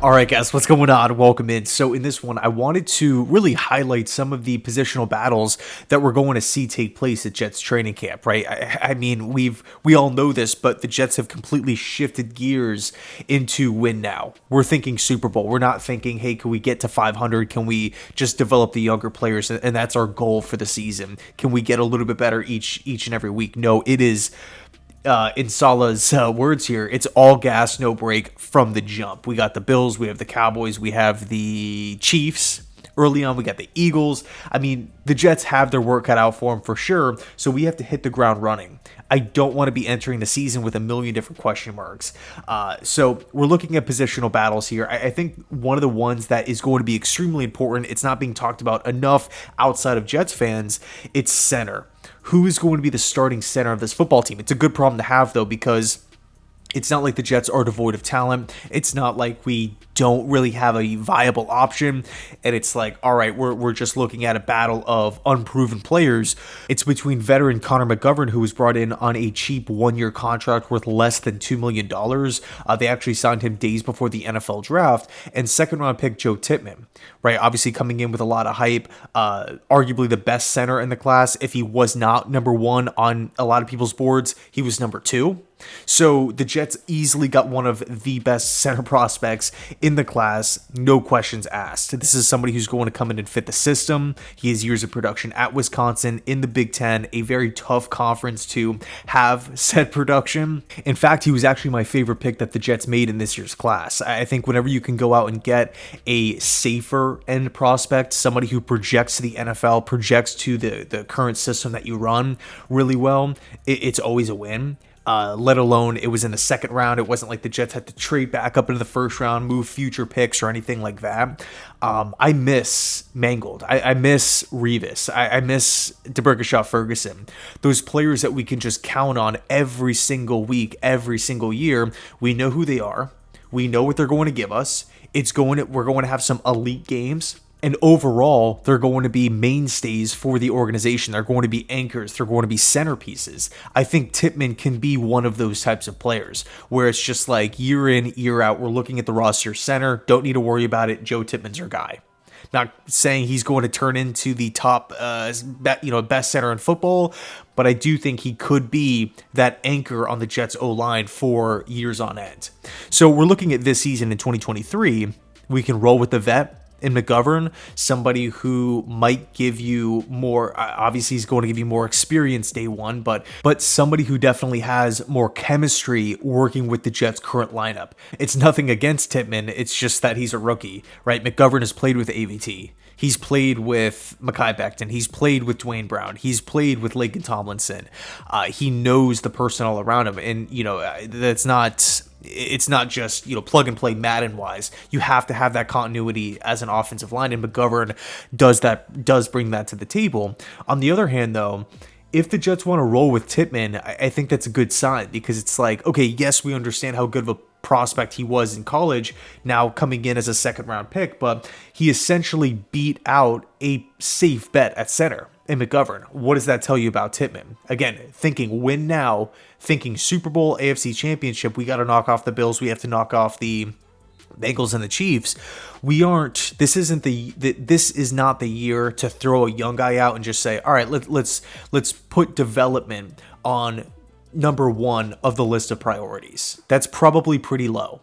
All right, guys, what's going on? Welcome in. So in this one, I wanted to really highlight some of the positional battles that we're going to see take place at Jets training camp, right? I mean, we all know this, but the Jets have completely shifted gears into win now. We're thinking Super Bowl. We're not thinking, hey, can we get to 500? Can we just develop the younger players? And that's our goal for the season. Can we get a little bit better each and every week? No, it is in Salah's words here, it's all gas, no brake from the jump. We got the Bills, we have the Cowboys, we have the Chiefs. Early on, we got the Eagles. I mean, the Jets have their work cut out for them for sure, so we have to hit the ground running. I don't want to be entering the season with a million different question marks. So we're looking at positional battles here. I think one of the ones that is going to be extremely important, it's not being talked about enough outside of Jets fans, it's center. Who is going to be the starting center of this football team? It's a good problem to have, though, because it's not like the Jets are devoid of talent. It's not like we don't really have a viable option. And it's like, all right, we're just looking at a battle of unproven players. It's between veteran Connor McGovern, who was brought in on a cheap one-year contract worth less than $2 million. They actually signed him days before the NFL draft. And second-round pick Joe Tippmann, right? Obviously coming in with a lot of hype. Arguably the best center in the class. If he was not number one on a lot of people's boards, he was number two. So the Jets easily got one of the best center prospects in the class, no questions asked. This is somebody who's going to come in and fit the system. He has years of production at Wisconsin in the Big Ten, a very tough conference to have said production. In fact, he was actually my favorite pick that the Jets made in this year's class. I think whenever you can go out and get a safer end prospect, somebody who projects to the NFL, projects to the current system that you run really well, it's always a win. Let alone it was in the second round. It wasn't like the Jets had to trade back up into the first round, move future picks or anything like that. I miss Mangold. I miss Revis. I miss DeBerkshire Ferguson. Those players that we can just count on every single week, every single year. We know who they are. We know what they're going to give us. We're going to have some elite games. And overall, they're going to be mainstays for the organization. They're going to be anchors. They're going to be centerpieces. I think Tippmann can be one of those types of players where it's just like year in, year out, we're looking at the roster center. Don't need to worry about it. Joe Tippmann's our guy. Not saying he's going to turn into the top, best center in football, but I do think he could be that anchor on the Jets O-line for years on end. So we're looking at this season in 2023. We can roll with the vet in McGovern, somebody who might give you more. Obviously, he's going to give you more experience day one, but somebody who definitely has more chemistry working with the Jets' current lineup. It's nothing against Tippmann. It's just that he's a rookie, right? McGovern has played with AVT. He's played with Mekhi Becton. He's played with Dwayne Brown. He's played with Laken Tomlinson. He knows the personnel around him, and that's not. It's not just, plug and play Madden wise. You have to have that continuity as an offensive line, and McGovern does bring that to the table. On the other hand, though, if the Jets want to roll with Tippmann, I think that's a good sign, because it's like, okay, yes, we understand how good of a prospect he was in college, now coming in as a second round pick, but he essentially beat out a safe bet at center in McGovern. What does that tell you about Tippmann? Again, thinking win now, thinking Super Bowl, AFC Championship, we got to knock off the Bills, we have to knock off the Bengals and the Chiefs. This is not the year to throw a young guy out and just say, all right, let's put development on number one of the list of priorities. That's probably pretty low.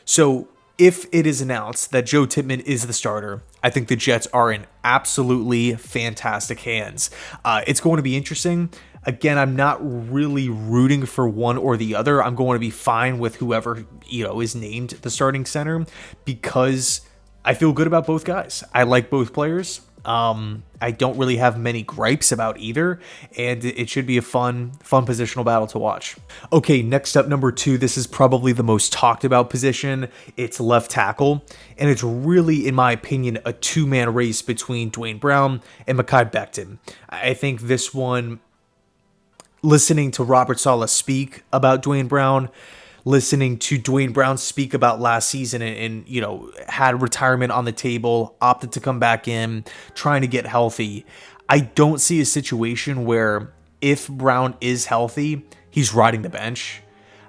So if it is announced that Joe Tippmann is the starter, I think the Jets are in absolutely fantastic hands. It's going to be interesting. Again, I'm not really rooting for one or the other. I'm going to be fine with whoever, is named the starting center, because I feel good about both guys. I like both players. I don't really have many gripes about either, and it should be a fun positional battle to watch. Okay, next up, number 2. This is probably the most talked about position. It's left tackle, and it's really, in my opinion, a two-man race between Dwayne Brown and Mekhi Becton. I think this one, listening to Robert Saleh speak about Dwayne Brown, listening to Dwayne Brown speak about last season and had retirement on the table, opted to come back in, trying to get healthy. I don't see a situation where if Brown is healthy, he's riding the bench.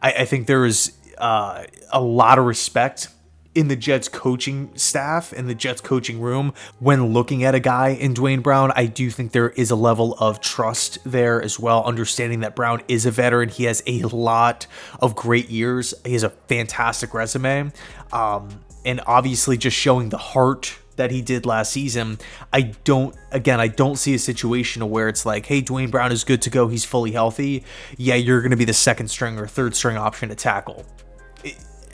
I think there is a lot of respect in the Jets coaching staff and the Jets coaching room when looking at a guy in Dwayne Brown. I do think there is a level of trust there as well, understanding that Brown is a veteran. He has a lot of great years. He has a fantastic resume. And obviously just showing the heart that he did last season. I don't see a situation where it's like, hey, Dwayne Brown is good to go. He's fully healthy. Yeah, you're going to be the second string or third string option to tackle.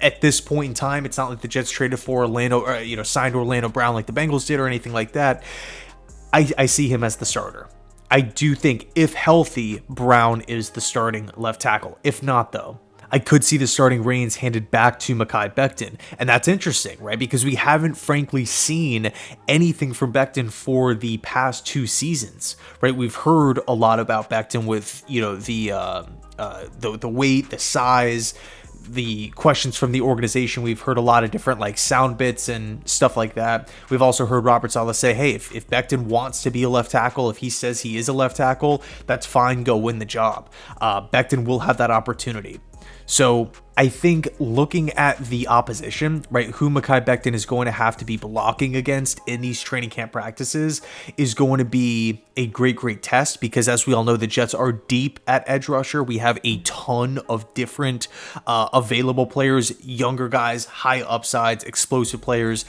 At this point in time, it's not like the Jets traded for Orlando, or, signed Orlando Brown like the Bengals did or anything like that. I see him as the starter. I do think if healthy, Brown is the starting left tackle. If not, though, I could see the starting reins handed back to Mekhi Becton. And that's interesting, right? Because we haven't frankly seen anything from Becton for the past 2 seasons, right? We've heard a lot about Becton with, the weight, the size, the questions from the organization. We've heard a lot of different like sound bits and stuff like that. We've also heard Robert Saleh say, hey, if Becton wants to be a left tackle, if he says he is a left tackle, that's fine, go win the job. Becton will have that opportunity. So I think looking at the opposition, right, who Mekhi Becton is going to have to be blocking against in these training camp practices is going to be a great test, because as we all know, the Jets are deep at edge rusher. We have a ton of different available players, younger guys, high upsides, explosive players,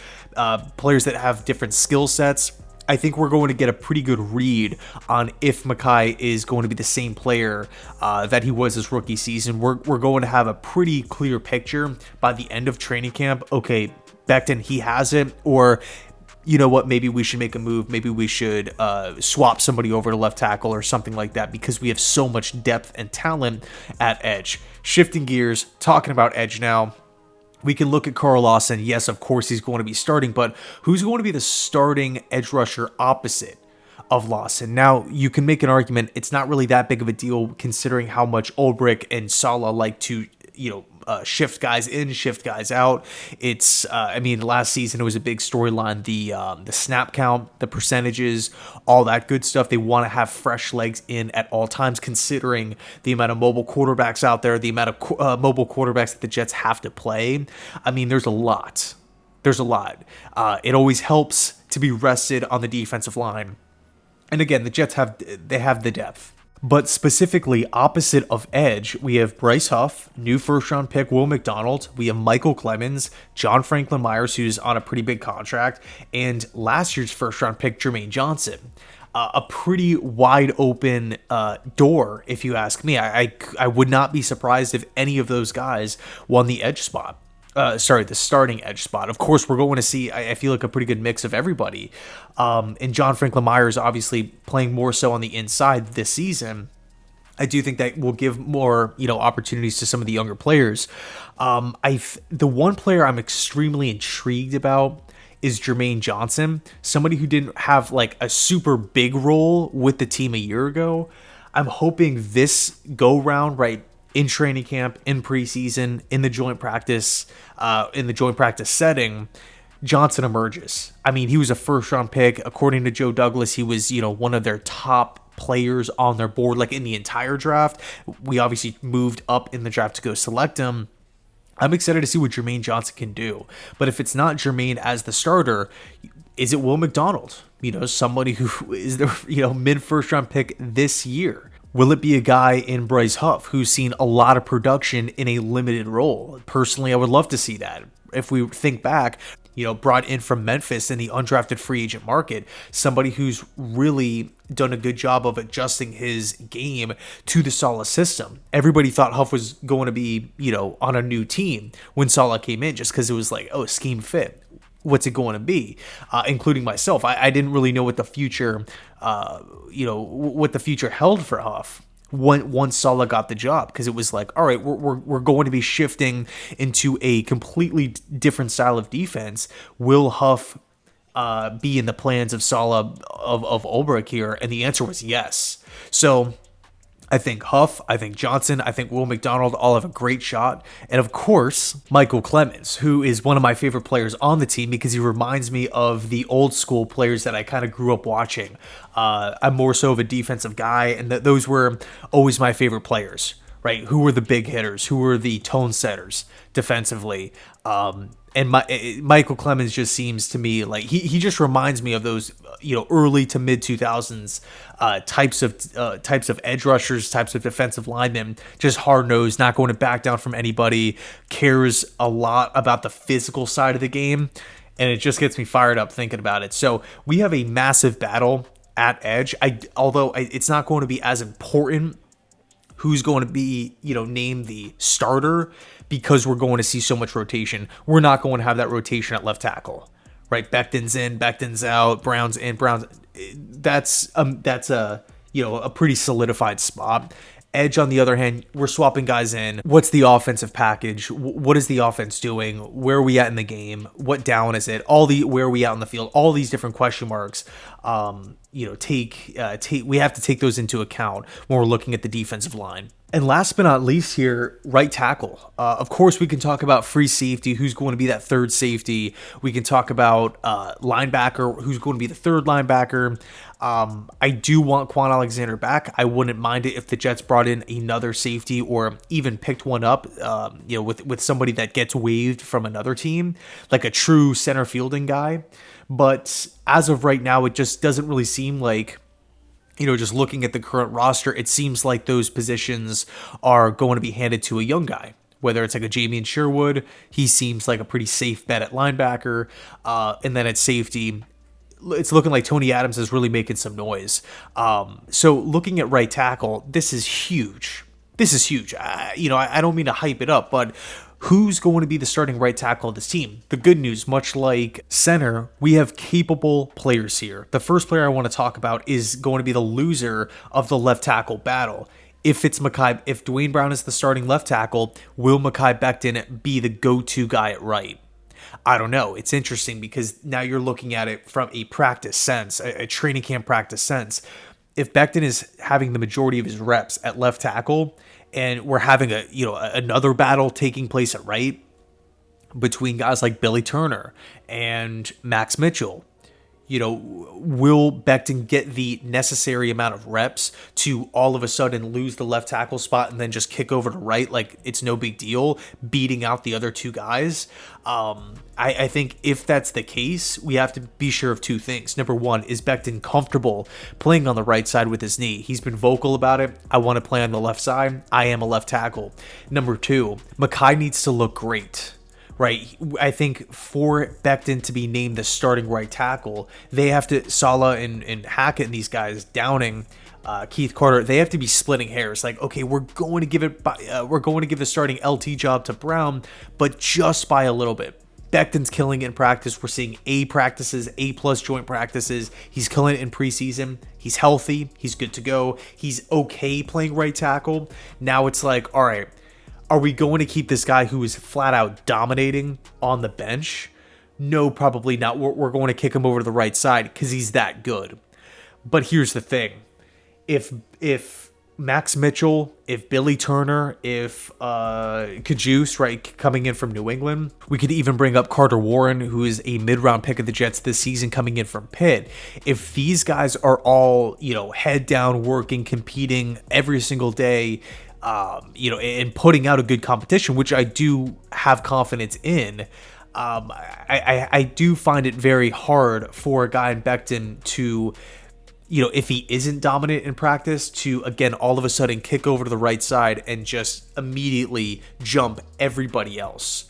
players that have different skill sets. I think we're going to get a pretty good read on if Mekhi is going to be the same player that he was his rookie season. We're going to have a pretty clear picture by the end of training camp. Okay, Becton, he has it, or you know what, maybe we should make a move. Maybe we should swap somebody over to left tackle or something like that, because we have so much depth and talent at edge. Shifting gears, talking about edge now. We can look at Carl Lawson. Yes, of course he's going to be starting, but who's going to be the starting edge rusher opposite of Lawson? Now, you can make an argument it's not really that big of a deal considering how much Ulbrich and Saleh like to, shift guys in, shift guys out. It's, last season it was a big storyline, the snap count, the percentages, all that good stuff. They want to have fresh legs in at all times, considering the amount of mobile quarterbacks out there, the amount of mobile quarterbacks that the Jets have to play. There's a lot. It always helps to be rested on the defensive line. And again, the Jets have the depth. But specifically opposite of edge, we have Bryce Huff, new first-round pick Will McDonald. We have Michael Clemens, John Franklin Myers, who's on a pretty big contract, and last year's first-round pick Jermaine Johnson. A pretty wide open door, if you ask me. I would not be surprised if any of those guys won the edge spot. The starting edge spot. Of course, we're going to see, I feel like, a pretty good mix of everybody. And John Franklin Myers obviously playing more so on the inside this season. I do think that will give more, opportunities to some of the younger players. The one player I'm extremely intrigued about is Jermaine Johnson, somebody who didn't have like a super big role with the team a year ago. I'm hoping this go round, right, in training camp, in preseason, in the joint practice setting, Johnson emerges. He was a first-round pick. According to Joe Douglas, he was, one of their top players on their board, like in the entire draft. We obviously moved up in the draft to go select him. I'm excited to see what Jermaine Johnson can do. But if it's not Jermaine as the starter, is it Will McDonald? Somebody who is the, mid-first-round pick this year. Will it be a guy in Bryce Huff who's seen a lot of production in a limited role? Personally, I would love to see that. If we think back, brought in from Memphis in the undrafted free agent market, somebody who's really done a good job of adjusting his game to the Saleh system. Everybody thought Huff was going to be, on a new team when Saleh came in, just because it was like, oh, scheme fit. What's it going to be? Including myself. I didn't really know what the future, what the future held for Huff once Saleh got the job, because it was like, all right, we're going to be shifting into a completely different style of defense. Will Huff be in the plans of Saleh of Ulbrich here? And the answer was yes. So I think Huff, I think Johnson, I think Will McDonald all have a great shot. And of course, Michael Clemens, who is one of my favorite players on the team because he reminds me of the old school players that I kind of grew up watching. I'm more so of a defensive guy, and those were always my favorite players, right? Who are the big hitters? Who are the tone setters defensively? And Michael Clemens just seems to me like he just reminds me of those early to mid 2000s types of edge rushers, types of defensive linemen, just hard nosed, not going to back down from anybody, cares a lot about the physical side of the game, and it just gets me fired up thinking about it. So we have a massive battle at edge. Although it's not going to be as important who's going to be, named the starter, because we're going to see so much rotation. We're not going to have that rotation at left tackle, right? Becton's in, Becton's out, Brown's in, Brown's. That's a pretty solidified spot. Edge, on the other hand, we're swapping guys in. What's the offensive package? What is the offense doing? Where are we at in the game? What down is it? Where are we out in the field? All these different question marks. We have to take those into account when we're looking at the defensive line. And last but not least here, right tackle. Of course, we can talk about free safety, who's going to be that third safety. We can talk about linebacker, who's going to be the third linebacker. I do want Quan Alexander back. I wouldn't mind it if the Jets brought in another safety or even picked one up, with somebody that gets waived from another team, like a true center fielding guy. But as of right now, it just doesn't really seem like, just looking at the current roster, it seems like those positions are going to be handed to a young guy. Whether it's like a Jamian Sherwood, he seems like a pretty safe bet at linebacker. And then at safety, it's looking like Tony Adams is really making some noise. So looking at right tackle, this is huge. I don't mean to hype it up, but who's going to be the starting right tackle of this team? The good news, much like center, we have capable players here. The first player I want to talk about is going to be the loser of the left tackle battle. If Dwayne Brown is the starting left tackle, will Mekhi Becton be the go-to guy at right? I don't know. It's interesting because now you're looking at it from a practice sense, a training camp practice sense. If Becton is having the majority of his reps at left tackle, and we're having another battle taking place at right between guys like Billy Turner and Max Mitchell, will Becton get the necessary amount of reps to all of a sudden lose the left tackle spot and then just kick over to right like it's no big deal, beating out the other two guys? I think if that's the case, we have to be sure of two things. Number one, is Becton comfortable playing on the right side with his knee? He's been vocal about it. I want to play on the left side. I am a left tackle. Number two, Mekhi needs to look great. Right, I think for Becton to be named the starting right tackle, they have to, Saleh and Hackett and these guys, Downing, Keith Carter, they have to be splitting hairs. Like, okay, we're going to give the starting LT job to Brown, but just by a little bit. Becton's killing it in practice. We're seeing A practices, A+ joint practices. He's killing it in preseason. He's healthy. He's good to go. He's okay playing right tackle. Now it's like, all right, are we going to keep this guy who is flat out dominating on the bench? No, probably not. We're going to kick him over to the right side because he's that good. But here's the thing. If Max Mitchell, if Billy Turner, if Kajus, right, coming in from New England, we could even bring up Carter Warren, who is a mid-round pick of the Jets this season coming in from Pitt. If these guys are all, head down working, competing every single day, and putting out a good competition, which I do have confidence in, I do find it very hard for a guy in Becton to, if he isn't dominant in practice, to, again, all of a sudden kick over to the right side and just immediately jump everybody else.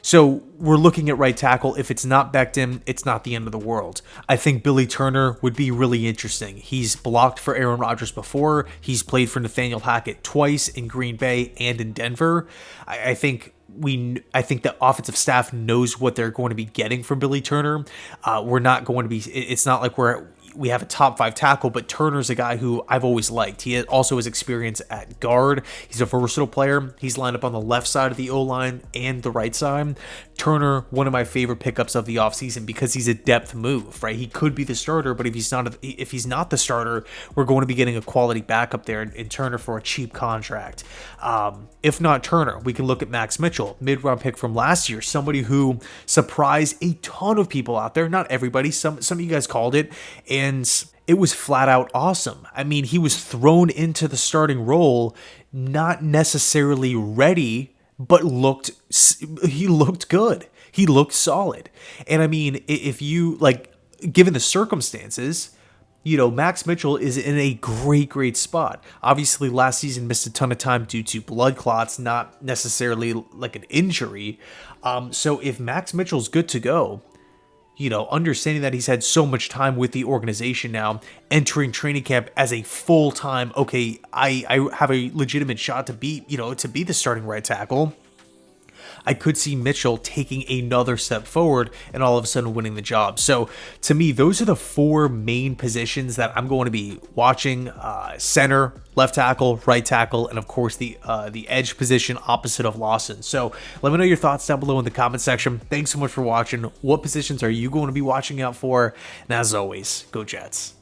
So we're looking at right tackle. If it's not Becton, it's not the end of the world. I think Billy Turner would be really interesting. He's blocked for Aaron Rodgers before. He's played for Nathaniel Hackett twice in Green Bay and in Denver. I think the offensive staff knows what they're going to be getting from Billy Turner. We're not going to be. It's not like we have a top 5 tackle, but Turner's a guy who I've always liked. He also has experience at guard. He's a versatile player. He's lined up on the left side of the O-line and the right side. Turner, one of my favorite pickups of the offseason because he's a depth move, right? He could be the starter, but if he's not the starter, we're going to be getting a quality backup there in Turner for a cheap contract. If not Turner, we can look at Max Mitchell, mid-round pick from last year, somebody who surprised a ton of people out there. Not everybody, some of you guys called it, and it was flat out awesome. I mean, he was thrown into the starting role, not necessarily ready, but he looked good. He looked solid. And I mean, if you given the circumstances, Max Mitchell is in a great spot. Obviously, last season missed a ton of time due to blood clots, not necessarily like an injury. So if Max Mitchell's good to go, understanding that he's had so much time with the organization now, entering training camp as a full-time, okay, I have a legitimate shot to be the starting right tackle, I could see Mitchell taking another step forward and all of a sudden winning the job. So to me, those are the four main positions that I'm going to be watching: center, left tackle, right tackle, and of course the edge position opposite of Lawson. So let me know your thoughts down below in the comment section. Thanks so much for watching. What positions are you going to be watching out for? And as always, go Jets.